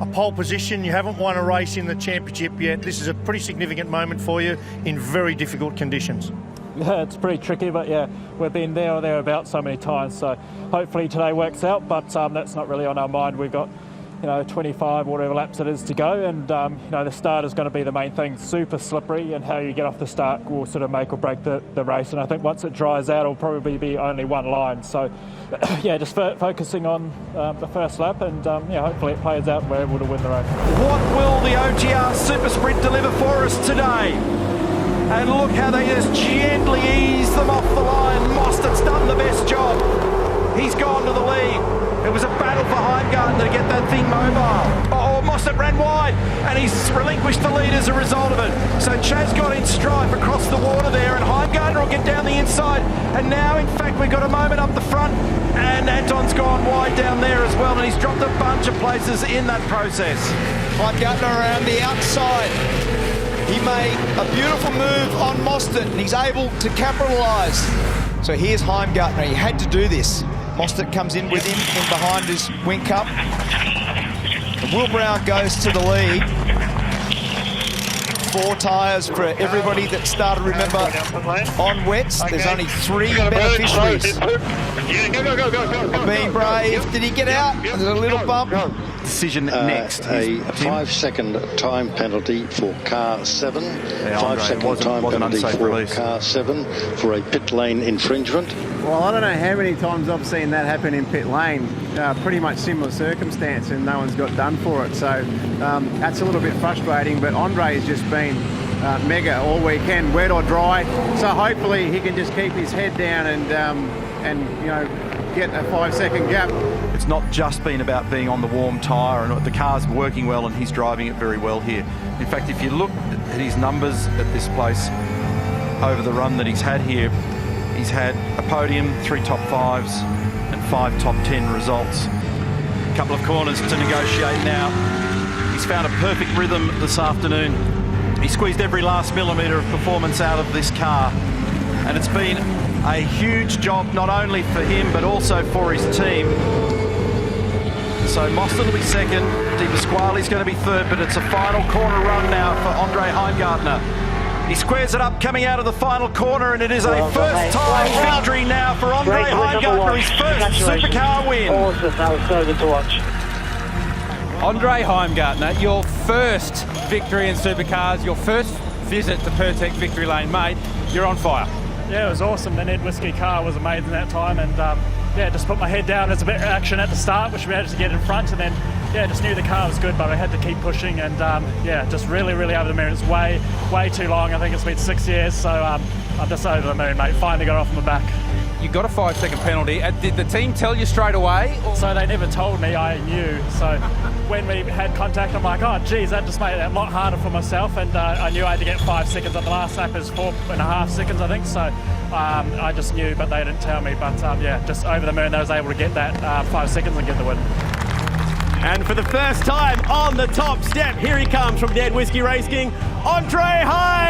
a pole position. You haven't won a race in the championship yet. This is a pretty significant moment for you in very difficult conditions. Yeah, it's pretty tricky, but yeah, we've been there or thereabouts so many times, so hopefully today works out, but that's not really on our mind. We've got, 25 or whatever laps it is to go, and the start is going to be the main thing. Super slippery, and how you get off the start will sort of make or break the race, and I think once it dries out it'll probably be only one line, so yeah, just focusing on the first lap, and hopefully it plays out and we're able to win the race. What will the OTR Supersprint deliver for us today? And look how they just gently ease them off the line. Mostert's done the best job. He's gone to the lead. It was a battle for Heimgartner to get that thing mobile. Oh, Mostert ran wide, and he's relinquished the lead as a result of it. So Chaz got in strife across the water there, and Heimgartner will get down the inside. And now, in fact, we've got a moment up the front, and Anton's gone wide down there as well, and he's dropped a bunch of places in that process. Heimgartner around the outside. He made a beautiful move on Mostert, and he's able to capitalise. So here's Heimgartner. He had to do this. Mostert comes in with him in behind his wing cup. And Will Brown goes to the lead. 4 tyres for everybody that started, remember, on wets. There's only 3 beneficiaries. Being brave. Did he get out? There's a little bump. Decision next. A 5-second time penalty for car 7. Yeah, 5-second time penalty for release. car 7 for a pit lane infringement. Well, I don't know how many times I've seen that happen in pit lane. Pretty much similar circumstance, and no one's got done for it. So that's a little bit frustrating, but Andre's just been mega all weekend, wet or dry. So hopefully he can just keep his head down and get a 5-second gap. It's not just been about being on the warm tyre, and the car's working well and he's driving it very well here. In fact, if you look at his numbers at this place over the run that he's had here, he's had a podium, 3 top 5s and 5 top 10 results. A couple of corners to negotiate now. He's found a perfect rhythm this afternoon. He squeezed every last millimetre of performance out of this car, and it's been a huge job not only for him but also for his team. So Mostert will be second, Di Pasquale's going to be third, but it's a final corner run now for Andre Heimgartner. He squares it up coming out of the final corner, and it is a first-time victory now for Andre Heimgartner, his first supercar win. Awesome, that was so good to watch. Andre Heimgartner, your first victory in supercars, your first visit to Pertec Victory Lane, mate. You're on fire. Yeah, it was awesome. The Ned Whiskey car was amazing that time, and just put my head down. There's a bit of action at the start, which we managed to get in front, and then just knew the car was good, but I had to keep pushing, and just really over the moon. It's way too long. I think it's been 6 years, so I'm just over the moon, mate. Finally got off my back. You got a 5-second penalty. Did the team tell you straight away? Or? So they never told me. I knew. So when we had contact, I'm like, oh geez, that just made it a lot harder for myself, and I knew I had to get 5 seconds. On the last lap is 4.5 seconds, I think. So I just knew, but they didn't tell me. But just over the moon, I was able to get that 5 seconds and get the win. And for the first time on the top step, here he comes from Dead Whiskey Racing, Andre Heim.